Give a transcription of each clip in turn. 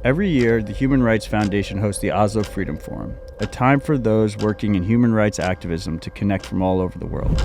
Every year, the Human Rights Foundation hosts the Oslo Freedom Forum, a time for those working in human rights activism to connect from all over the world.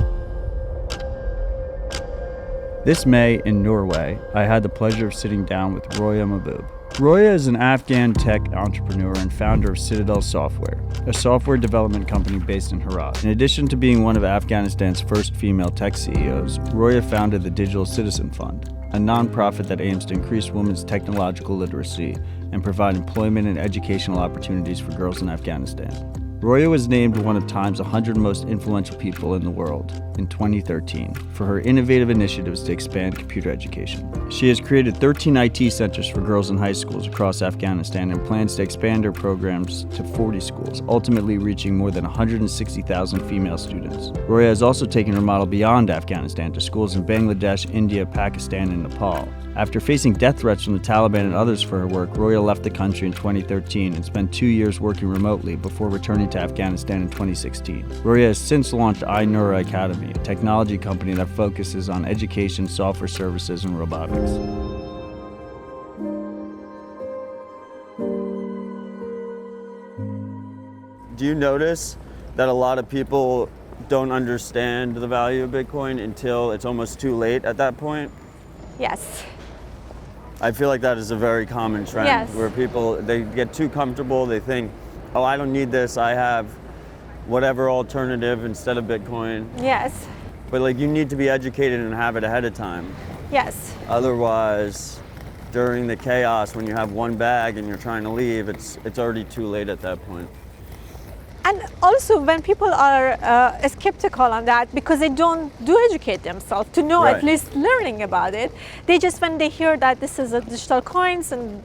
This May in Norway, I had the pleasure of sitting down with Roya Mahboob. Roya is an Afghan tech entrepreneur and founder of Citadel Software, a software development company based in Herat. In addition to being one of Afghanistan's first female tech CEOs, Roya founded the Digital Citizen Fund, a nonprofit that aims to increase women's technological literacy and provide employment and educational opportunities for girls in Afghanistan. Roya was named one of Time's 100 most influential people in the world in 2013 for her innovative initiatives to expand computer education. She has created 13 IT centers for girls in high schools across Afghanistan and plans to expand her programs to 40 schools, ultimately reaching more than 160,000 female students. Roya has also taken her model beyond Afghanistan to schools in Bangladesh, India, Pakistan, and Nepal. After facing death threats from the Taliban and others for her work, Roya left the country in 2013 and spent 2 years working remotely before returning to Afghanistan in 2016. Roya has since launched iNoura Academy, a technology company that focuses on education, software services, and robotics. Do you notice that a lot of people don't understand the value of Bitcoin until it's almost too late at that point? Yes. I feel like that is a very common trend. Yes. Where people, they get too comfortable, they think, oh, I don't need this, I have whatever alternative instead of Bitcoin. Yes. But like, you need to be educated and have it ahead of time. Yes. Otherwise, during the chaos, when you have one bag and you're trying to leave, it's already too late at that point. And also when people are skeptical on that because they don't educate themselves to know Right. at least learning about it, they just, when they hear that this is a digital coins and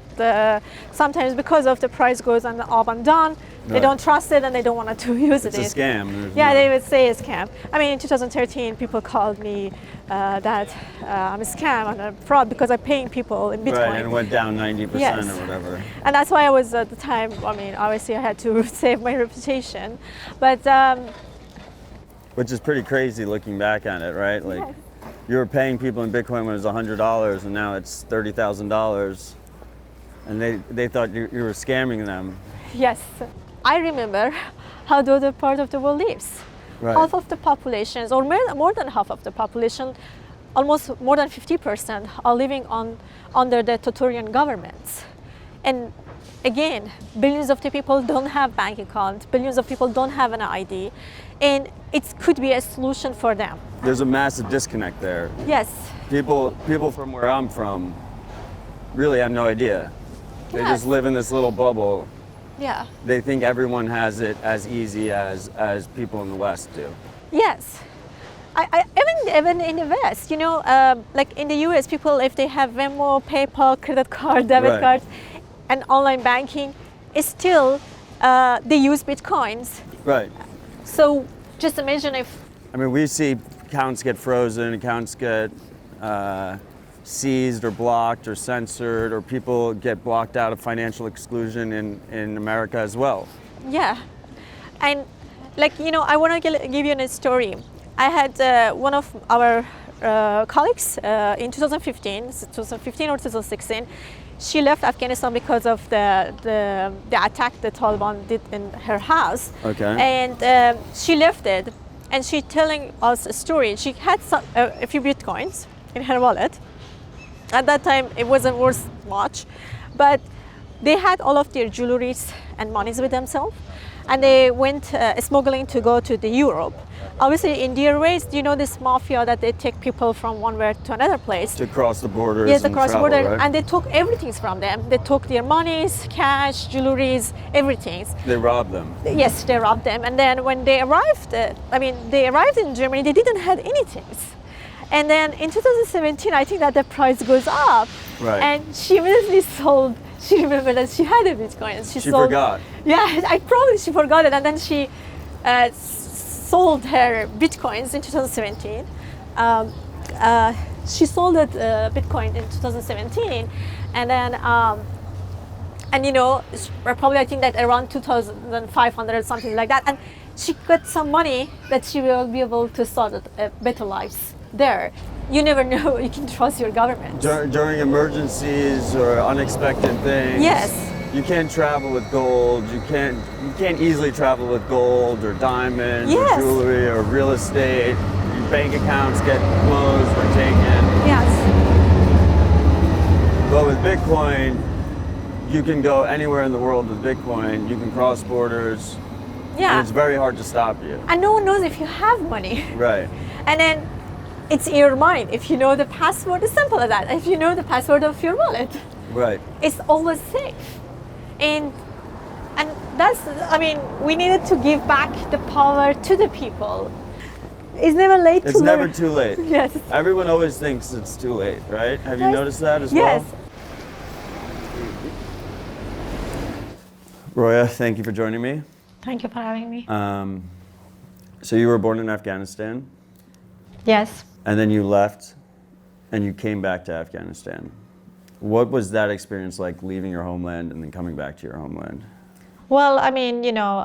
sometimes because of the price goes on up and down, they Right. don't trust it and they don't want to use it. It's a scam. Yeah, they would say a scam. I mean, in 2013, people called me that I'm a scam and a fraud because I'm paying people in Bitcoin. Right, and it went down 90% Yes. or whatever. And that's why I was at the time, I mean, obviously I had to save my reputation. But Which is pretty crazy looking back at it, right? Like, Yes. you were paying people in Bitcoin when it was $100 and now it's $30,000. And they thought you were scamming them. yes, I remember how the other part of the world lives. Right. Half of the populations, or more than half of the population, almost more than 50% are living under the totalitarian governments. And again, billions of the people don't have bank accounts, billions of people don't have an ID, and it could be a solution for them. There's a massive disconnect there. Yes. People from where I'm from really have no idea. They Yes. just live in this little bubble. Yeah. They think everyone has it as easy as people in the West do. Yes. Even in the West, you know, like in the US, people, if they have Venmo, PayPal, credit card, debit Right. card, and online banking, it's still, they use Bitcoins. Right. So just imagine if, I mean, we see accounts get frozen, accounts get seized or blocked or censored, or people get blocked out of financial exclusion in America as well. yeah. And like, you know, I want to give you a story. I had one of our colleagues in 2015 or 2016. She left Afghanistan because of the attack the Taliban did in her house. Okay. And she left it, and she telling us a story. She had a few Bitcoins in her wallet. At that time, it wasn't worth much, but they had all of their jewelries and monies with themselves, and they went smuggling to go to the Europe. Obviously, in their ways, you know, this mafia that they take people from one way to another place. To cross the borders. Yes, and across the travel, border, right? and they took everything from them. They took their monies, cash, jewelries, everything. They robbed them. Yes, they robbed them. And then when they arrived, they arrived in Germany, they didn't have anything. And then in 2017, I think that the price goes up. Right. And she immediately sold. She remembered that she had a Bitcoin. She sold, forgot. Yeah, I probably she forgot it. And then she sold her Bitcoins in 2017. She sold it Bitcoin in 2017, and then and you know, probably I think that around 2,500 something like that, and she got some money that she will be able to start a better lives there. you never know. You can trust your government. During emergencies or unexpected things. Yes. You can't travel with gold. You can't easily travel with gold or diamonds Yes. or jewelry or real estate. Your bank accounts get closed or taken. Yes. But with Bitcoin, you can go anywhere in the world with Bitcoin. You can cross borders. Yeah. And it's very hard to stop you. And no one knows if you have money. Right. And then it's in your mind. If you know the password, it's simple as that. If you know the password of your wallet, Right. it's always safe. And that's, I mean, we needed to give back the power to the people. It's never late to It's learn. never too late. Yes. Everyone always thinks it's too late, right? Have you Yes. noticed that as Yes. well? Roya, thank you for joining me. Thank you for having me. So you were born in Afghanistan, Yes. and then you left, and you came back to Afghanistan. What was that experience like, leaving your homeland and then coming back to your homeland? Well, I mean, you know,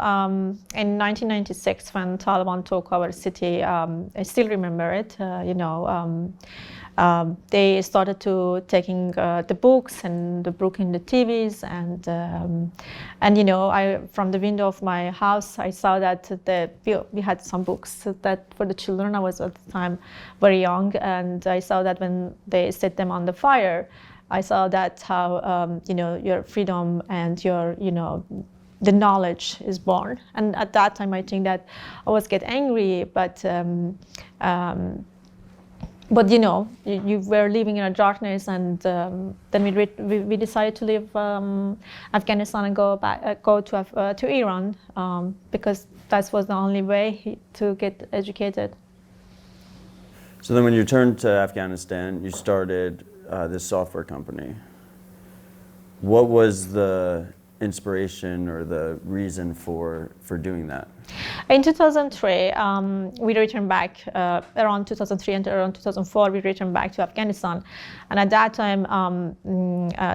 in 1996, when Taliban took our city, I still remember it. They started to taking the books and broken the TVs, and you know, from the window of my house, I saw that we had some books that for the children. I was at the time very young, and I saw that when they set them on the fire, I saw that how you know, your freedom and your, you know, the knowledge is born. And at that time, I think that I was get angry, but you know, you were living in a darkness, and then we decided to leave Afghanistan and go to Iran, because that was the only way to get educated. So then when you returned to Afghanistan, you started this software company. What was the inspiration or the reason for doing that? In 2003, we returned back, around 2003 and around 2004, we returned back to Afghanistan. And at that time,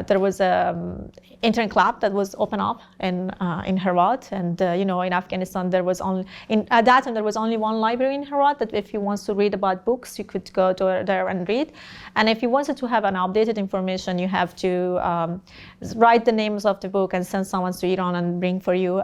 there was an internet club that was open up in Herat. And, you know, in Afghanistan, there was at that time, there was only one library in Herat that if you want to read about books, you could go to there and read. And if you wanted to have an updated information, you have to write the names of the book and send someone to Iran and bring for you.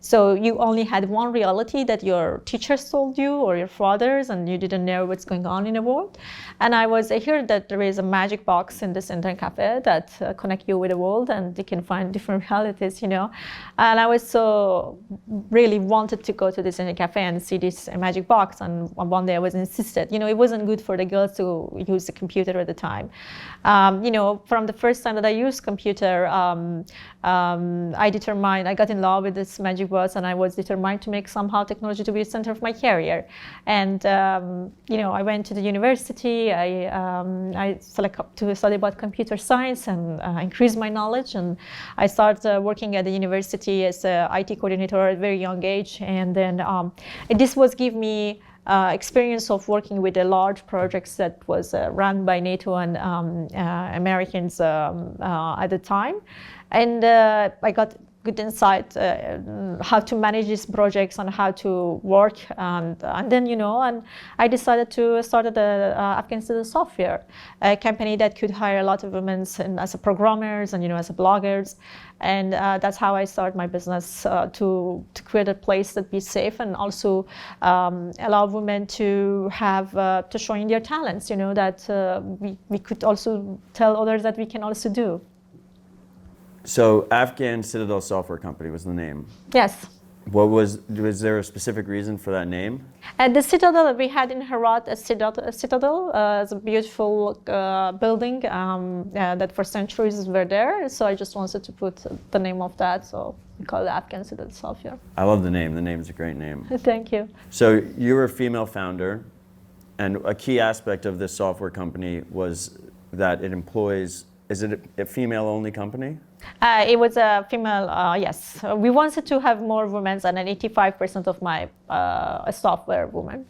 So you only had one reality that your teachers told you or your fathers, and you didn't know what's going on in the world. And I heard that there is a magic box in this internet cafe that connect you with the world, and you can find different realities, you know. And I was so really wanted to go to this internet cafe and see this magic box. And one day I was insisted, you know, it wasn't good for the girls to use the computer at the time. You know, from the first time that I used computer, I got in love with this magic box, and I was determined to make somehow technology to be the center of my career. And you know, I went to the university. I selected to study about computer science and increase my knowledge. And I started working at the university as an IT coordinator at a very young age. And then this was give me experience of working with the large projects that was run by NATO and Americans at the time. And I got good insight how to manage these projects and how to work, and then, you know, and I decided to start the Afghan Citadel Software, a company that could hire a lot of women as programmers and, you know, as bloggers, and that's how I started my business, to create a place that be safe and also allow women to have to showing their talents, you know, that we could also tell others that we can also do. So Afghan Citadel Software Company was the name. Yes. Was there a specific reason for that name? At the Citadel, we had in Herat a Citadel, it's a beautiful building that for centuries were there. So I just wanted to put the name of that. So we call it Afghan Citadel Software. I love the name. The name's a great name. Thank you. So you were a female founder, and a key aspect of this software company was that it employs, is it a female-only company? It was a female, yes. We wanted to have more women, and 85% of my staff were women.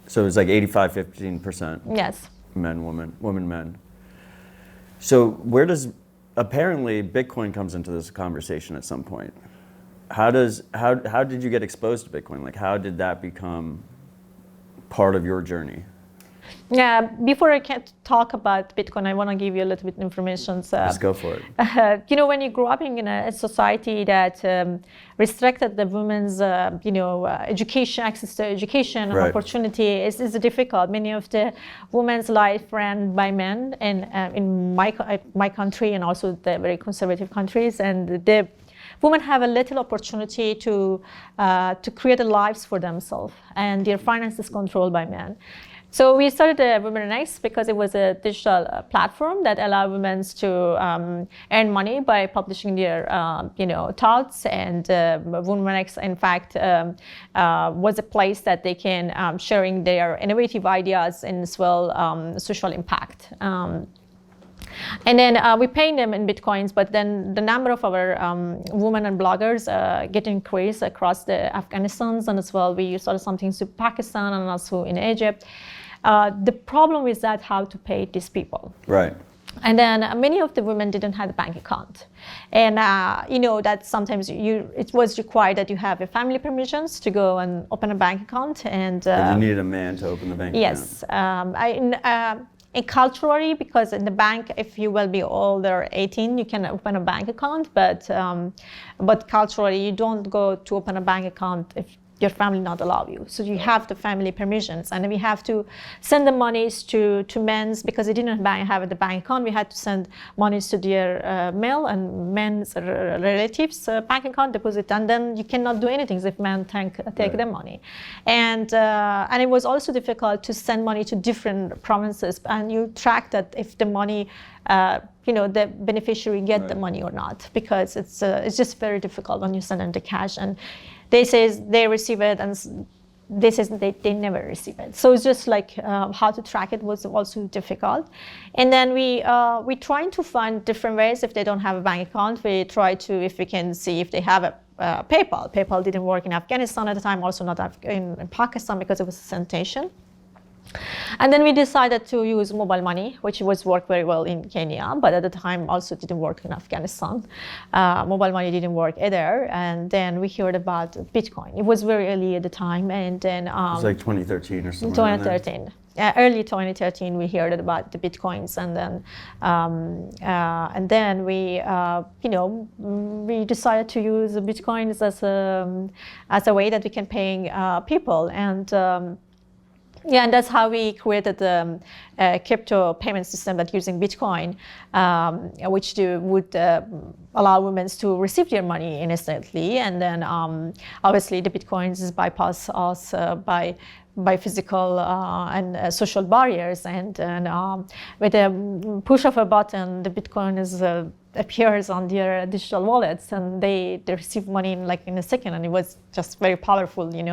So it was like 85-15%? Yes. Men, women, men. So where does, apparently Bitcoin comes into this conversation at some point. How did you get exposed to Bitcoin? Like, how did that become part of your journey? Before I can talk about Bitcoin, I want to give you a little bit of information. Let's go for it. When you grow up in a society that restricted the women's, education, access to education and opportunity is difficult. Many of the women's life ran by men, and in my country and also the very conservative countries, and the women have a little opportunity to create lives for themselves, and their finances controlled by men. So we started Women Next because it was a digital platform that allowed women to earn money by publishing their thoughts. And Women Next, in fact, was a place that they can sharing their innovative ideas and as well social impact. And then we pay them in Bitcoins, but then the number of our women and bloggers get increased across the Afghanistan, and as well we started something to Pakistan and also in Egypt. The problem is that how to pay these people. Right. And then many of the women didn't have a bank account. And that sometimes it was required that you have a family permissions to go and open a bank account. And you needed a man to open the bank account. Yes. And culturally, because in the bank, if you will be older 18, you can open a bank account, but culturally, you don't go to open a bank account if your family not allow you. So you have the family permissions, and we have to send the monies to men's, because they didn't have the bank account. We had to send monies to their male and men's relatives' bank account deposit, and then you cannot do anything if men take the money. And it was also difficult to send money to different provinces, and you track that if the money the beneficiary get the money or not, because it's just very difficult when you send them the cash, and they say they receive it and they say they never receive it. So it's just like how to track it was also difficult. And then we trying to find different ways. If they don't have a bank account, we try to, if we can see if they have a PayPal. PayPal didn't work in Afghanistan at the time, also not in Pakistan because it was a sanitation. And then we decided to use mobile money, which was worked very well in Kenya, but at the time also didn't work in Afghanistan. Mobile money didn't work either. And then we heard about Bitcoin. It was very early at the time, and then it was like 2013 or something. 2013. Early 2013, we heard about the Bitcoins, and then we decided to use the Bitcoins as a way that we can pay people. And that's how we created the crypto payment system that using Bitcoin, which would allow women to receive their money instantly. And then obviously the Bitcoins bypass us by physical and social barriers. And with a push of a button, the Bitcoin appears on their digital wallets, and they receive money in a second, and it was just very powerful. It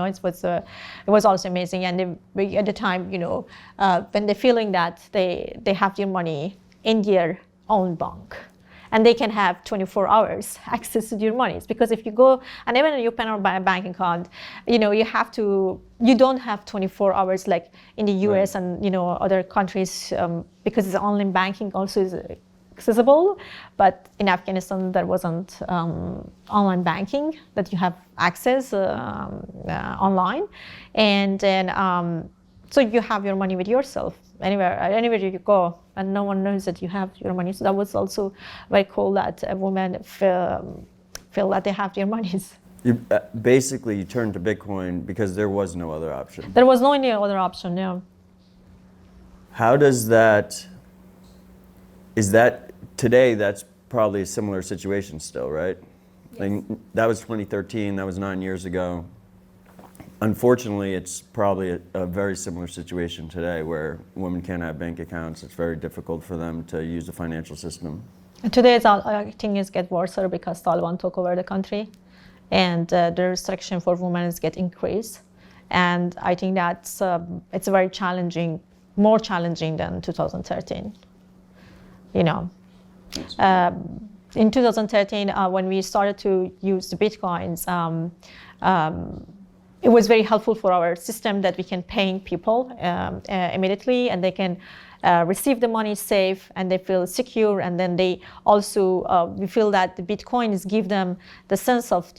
was also amazing. And at the time, when they're feeling that they have their money in their own bank, and they can have 24 hours access to your monies. Because if you go and even you open a bank account, you don't have 24 hours like in the US and other countries, because it's online banking also is accessible. But in Afghanistan, there wasn't online banking that you have access online. And then so you have your money with yourself anywhere you go, and no one knows that you have your money. So that was also very cool that women feel that they have their monies. Basically, you turned to Bitcoin because there was no other option. There was no any other option, no. How does that, today that's probably a similar situation still, right? Yes. That was 2013, that was 9 years ago. Unfortunately, it's probably a very similar situation today where women can't have bank accounts. It's very difficult for them to use the financial system. Today, I think it's get worse because Taliban took over the country, and the restriction for women is get increased. And I think that's it's very challenging, more challenging than 2013. In 2013, when we started to use the Bitcoins, it was very helpful for our system that we can pay people immediately, and they can receive the money safe, and they feel secure. And then they also, we feel that the Bitcoins give them the sense of,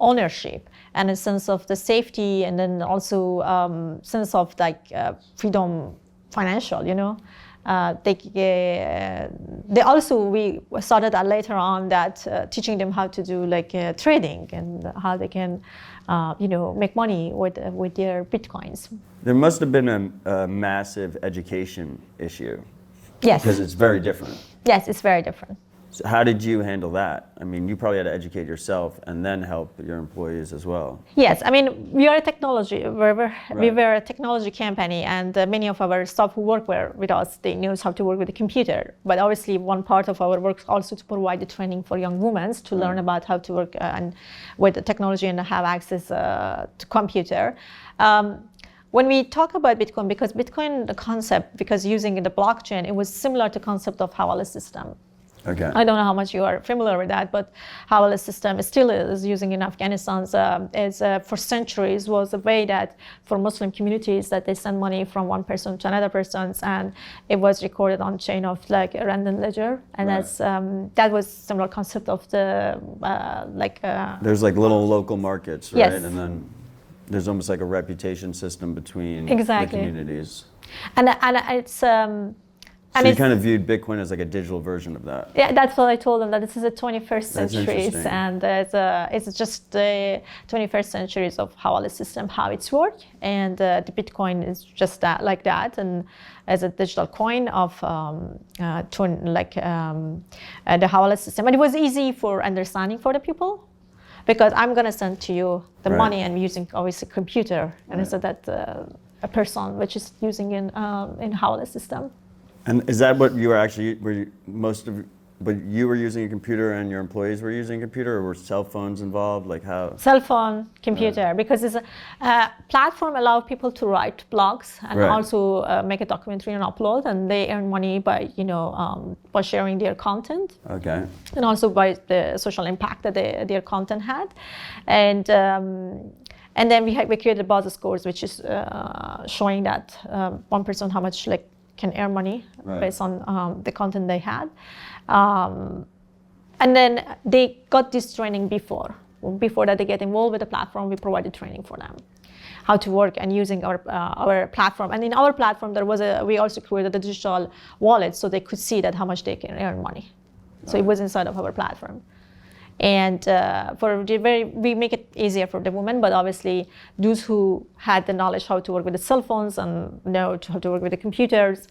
ownership and a sense of the safety, and then also sense of freedom financial, you know. They also, we started that later on, that teaching them how to do like trading and how they can, you know, make money with their bitcoins. There must have been a massive education issue. Yes. Because it's very different. Yes, it's very different. So how did you handle that? I mean, you probably had to educate yourself and then help your employees as well. Yes, I mean, we are a technology, we were a technology company, and many of our staff who work with us, they know how to work with the computer. But obviously, one part of our work is also to provide the training for young women to learn about how to work and with the technology and have access to computer. When we talk about Bitcoin, because Bitcoin, the concept, because using the blockchain, it was similar to concept of Hawala system. Okay. I don't know how much you are familiar with that, but Hawala system still is using in Afghanistan for centuries, was a way that for Muslim communities that they send money from one person to another person, and it was recorded on chain of like a random ledger, and that's that was similar concept of the There's like little local markets, right? Yes. And then there's almost like a reputation system between exactly. the communities. And it's. So you kind of viewed Bitcoin as like a digital version of that. Yeah, that's what I told them, that this is the 21st That's century, and it's just the 21st centuries of Hawala system, how it's work, and the Bitcoin is just that, like that, and as a digital coin of the Hawala system. And it was easy for understanding for the people, because I'm gonna send to you the money, and we're using obviously a computer, and it's that a person which is using in Hawala system. And is that what you were actually, but you were using a computer and your employees were using a computer, or were cell phones involved? Like how? Cell phone, computer, because it's a platform allow people to write blogs and also make a documentary and upload, and they earn money by, you know, by sharing their content. Okay. And also by the social impact that their content had. And then we created buzz scores, which is showing that one person how much like can earn money based on the content they had. And then they got this training before that they get involved with the platform. We provided training for them, how to work and using our platform. And in our platform, we also created a digital wallet, so they could see that how much they can earn money. So it was inside of our platform. And we make it easier for the women, but obviously those who had the knowledge how to work with the cell phones and know how to work with the computers,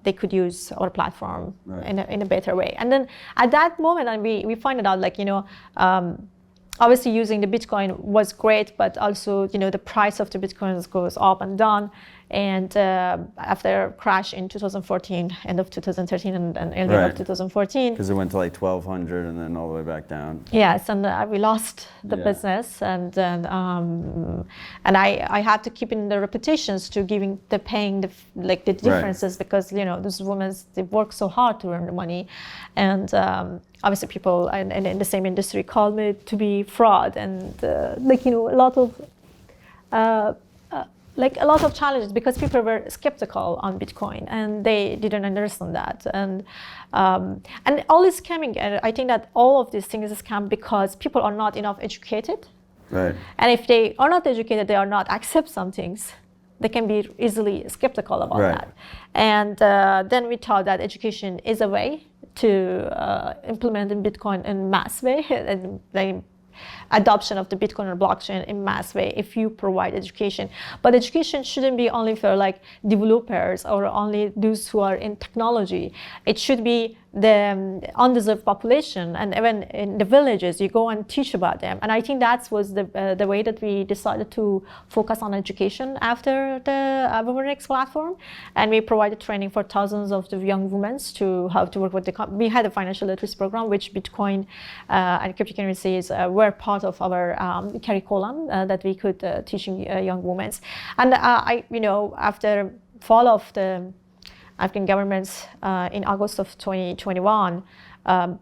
they could use our platform in a better way. And then at that moment, and we find out, like, you know, obviously using the Bitcoin was great, but also, you know, the price of the Bitcoins goes up and down. And after crash in 2014, end of 2013 and early of 2014. Because it went to like 1,200 and then all the way back down. Yes, and we lost the business, and then I had to keep in the repetitions to paying the differences, because, you know, those women, they work so hard to earn the money, and obviously people in the same industry called me to be fraud, and like, you know, a lot of challenges, because people were skeptical on Bitcoin and they didn't understand that, and all is scamming. And I think that all of these things is scam because people are not enough educated. Right. And if they are not educated, they are not accept some things. They can be easily skeptical about that. And then we thought that education is a way to implement in Bitcoin in mass way, and adoption of the Bitcoin or blockchain in mass way if you provide education. But education shouldn't be only for like developers or only those who are in technology. It should be the undeserved population, and even in the villages, you go and teach about them. And I think that was the way that we decided to focus on education after the WomenX platform. And we provided training for thousands of the young women to how to work with we had a financial literacy program, which Bitcoin and cryptocurrencies were part of our curriculum that we could teaching young women. And after fall of the Afghan governments in August of 2021, the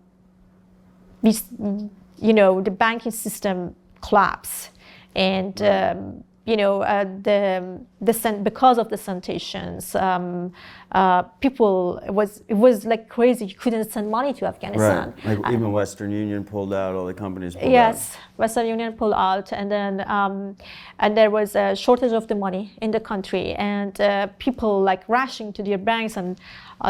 banking system collapsed, and because of the sanctions, people it was like crazy. You couldn't send money to Afghanistan. Right. Like even Western Union pulled out. All the companies pulled out. Yes, Western Union pulled out, and then and there was a shortage of the money in the country, and people like rushing to their banks, and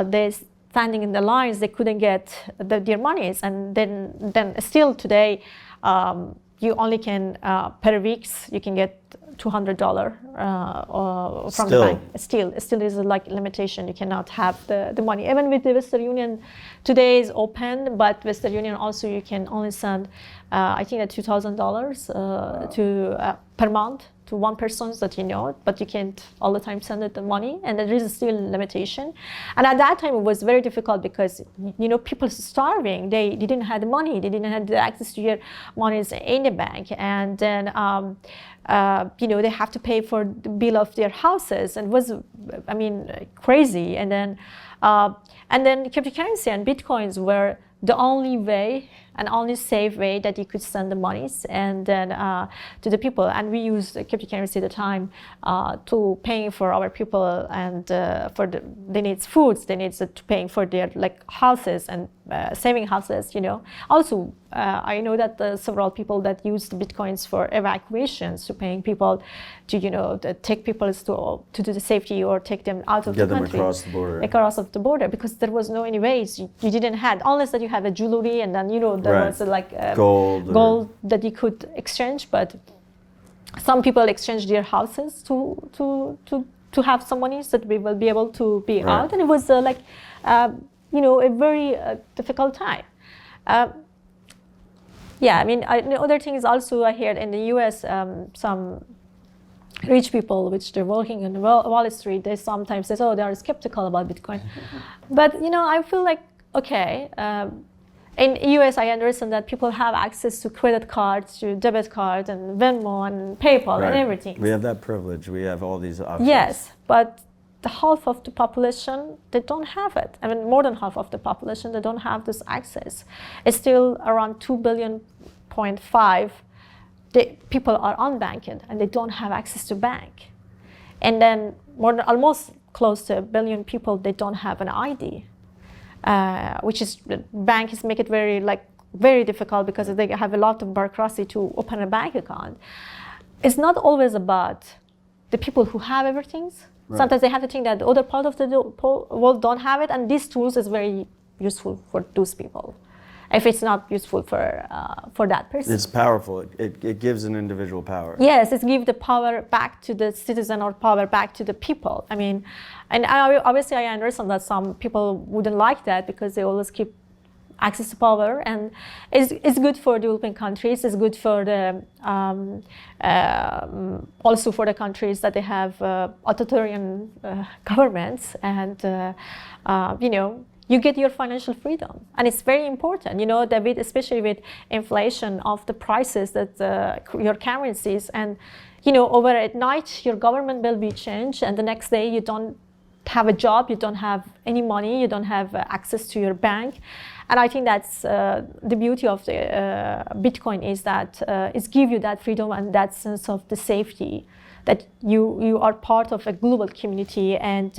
they standing in the lines. They couldn't get their monies, and then still today, you only can per weeks you can get $200 from the bank. Still is a like limitation. You cannot have the money. Even with the Western Union, today is open, but Western Union also you can only send, I think, $2,000 per month to one person that you know, but you can't all the time send it the money, and there is still a limitation. And at that time it was very difficult because people starving. They didn't have the money. They didn't have the access to your monies in the bank, and then they have to pay for the bill of their houses, and it was crazy. And then cryptocurrency and bitcoins were the only way and only safe way that you could send the monies and then to the people. And we used cryptocurrency at the time to paying for our people, and they need foods, they need to paying for their houses and saving houses. Also, I know that several people that used bitcoins for evacuations, to paying people to take people to the safety or take them out of the country. Get them across the border. Because there was no any ways. You didn't have, unless that you have a jewelry, and then there was gold that you could exchange. But some people exchange their houses to have some money so that we will be able to be out. And it was a very difficult time. The other thing is also, I heard in the US, some rich people, which they're working on Wall Street, they sometimes say, they are skeptical about Bitcoin. But, I feel like, okay, in US, I understand that people have access to credit cards, to debit cards, and Venmo, and PayPal, and everything. We have that privilege. We have all these options. Yes, but the half of the population, they don't have it. More than half of the population, they don't have this access. It's still around 2.5 billion. People are unbanked, and they don't have access to bank. And then almost close to 1 billion people, they don't have an ID. Which is, banks make it very difficult because they have a lot of bureaucracy to open a bank account. It's not always about the people who have everything. Right. Sometimes they have to think that the other part of the world don't have it, and these tools is very useful for those people. If it's not useful for that person. It's powerful. It gives an individual power. Yes, it gives the power back to the citizen, or power back to the people. And obviously I understand that some people wouldn't like that because they always keep access to power, and it's good for developing countries. It's good for the also for the countries that they have authoritarian governments, and you get your financial freedom, and it's very important. That especially with inflation of the prices that your currencies, and over at night your government will be changed, and the next day you don't have a job, you don't have any money, you don't have access to your bank. And I think that's the beauty of the Bitcoin, is that it gives you that freedom and that sense of the safety, that you are part of a global community, and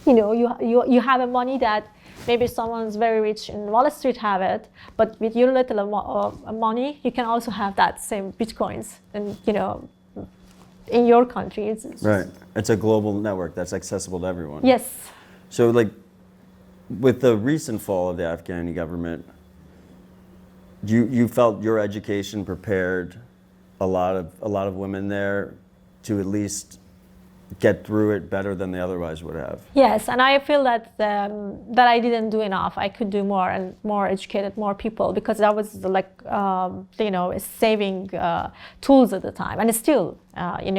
you have a money that maybe someone's very rich in Wall Street have it, but with your little money, you can also have that same Bitcoins, and in your country. Right. It's a global network that's accessible to everyone. Yes. So with the recent fall of the Afghani government, you felt your education prepared a lot of women there to at least get through it better than they otherwise would have. Yes, and I feel that I didn't do enough. I could do more, and more educated more people, because that was saving tools at the time, and it's still and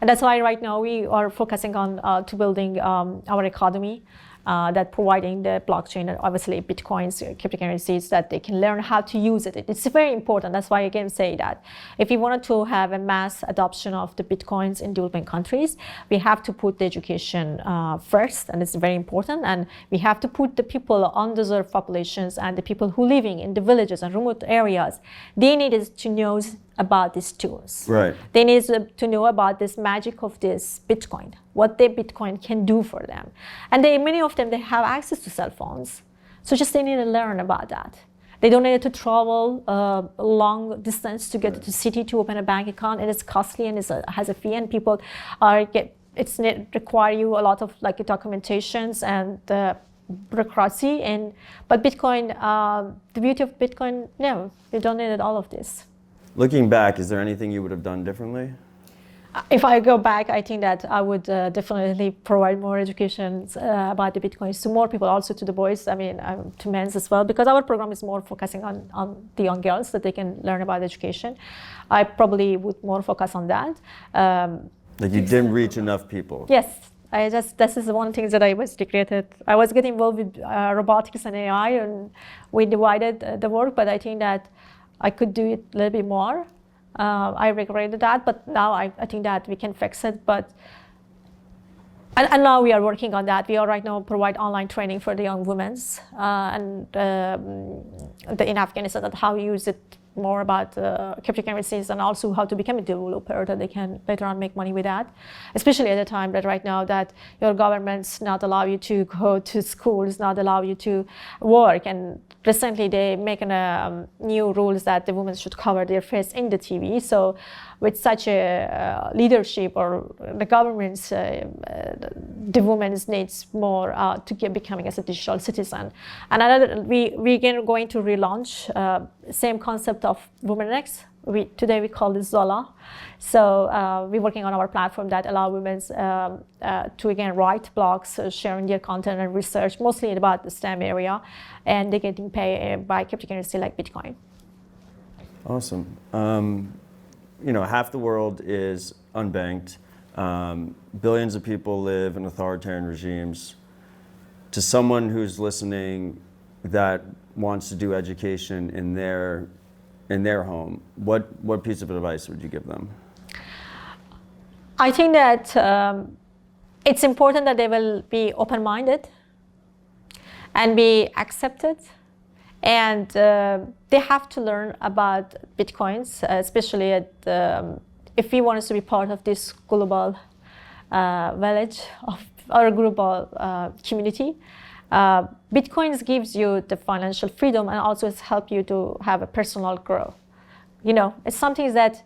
that's why right now we are focusing on to building our economy. That providing the blockchain, and obviously Bitcoins, cryptocurrencies, that they can learn how to use it. It's very important. That's why I again say that if we wanted to have a mass adoption of the Bitcoins in developing countries, we have to put the education first, and it's very important. And we have to put the people, underserved populations, and the people who living in the villages and remote areas. They needed to know about these tools. Right. They need to know about this magic of this Bitcoin, what the Bitcoin can do for them. And many of them, they have access to cell phones. So just they need to learn about that. They don't need to travel a long distance to get to the city to open a bank account. It is costly and has a fee, and people require you a lot of like documentations and bureaucracy. But Bitcoin, the beauty of Bitcoin, no, you don't need all of this. Looking back, is there anything you would have done differently? If I go back, I think that I would definitely provide more education about the Bitcoins to more people, also to the boys, to men as well, because our program is more focusing on the young girls, that they can learn about education. I probably would more focus on that. Like you didn't reach enough people. Yes. This is one thing that I was created. I was getting involved with robotics and AI, and we divided the work, but I think that I could do it a little bit more. I regretted that, but now I think that we can fix it. And now we are working on that. We are right now provide online training for the young women in Afghanistan, that how to use it more about cryptocurrencies, and also how to become a developer, that they can later on make money with that. Especially at the time that right now that your governments not allow you to go to schools, not allow you to work. And recently they make new rules that the women should cover their face in the TV. So with such a leadership or the governments, the women needs more to becoming as a digital citizen. And another, we are going to relaunch same concept of WomenX. Today we call it Zola. So we're working on our platform that allow women to again write blogs, sharing their content and research, mostly about the STEM area, and they're getting paid by cryptocurrency like Bitcoin. Awesome. Half the world is unbanked. Billions of people live in authoritarian regimes. To someone who's listening that wants to do education in their home, what piece of advice would you give them? I think that it's important that they will be open-minded and be accepted, and they have to learn about Bitcoins, especially if we want us to be part of this global village or global community. Bitcoins gives you the financial freedom, and also help you to have a personal growth. It's something that,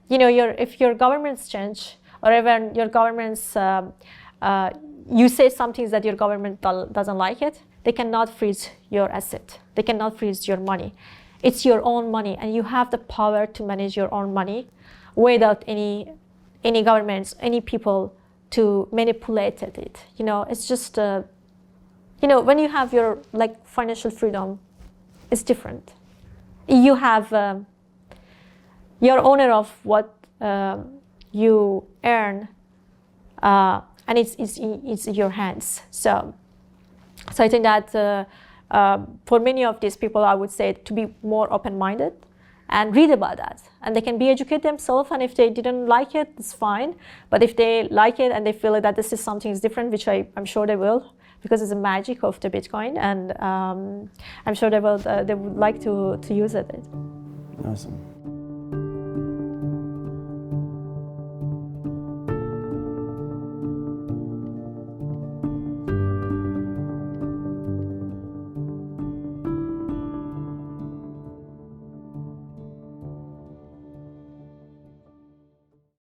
if your governments change, or even your governments, you say something that your government doesn't like it, they cannot freeze your asset. They cannot freeze your money. It's your own money, and you have the power to manage your own money without any governments, any people to manipulate it. It's just, when you have your financial freedom, it's different. You have, you're owner of what you earn, and it's in your hands. So I think that for many of these people, I would say to be more open-minded and read about that. And they can be educate themselves, and if they didn't like it, it's fine. But if they like it and they feel that this is something is different, which I'm sure they will, because it's the magic of the Bitcoin, and I'm sure they would like to use it. Awesome.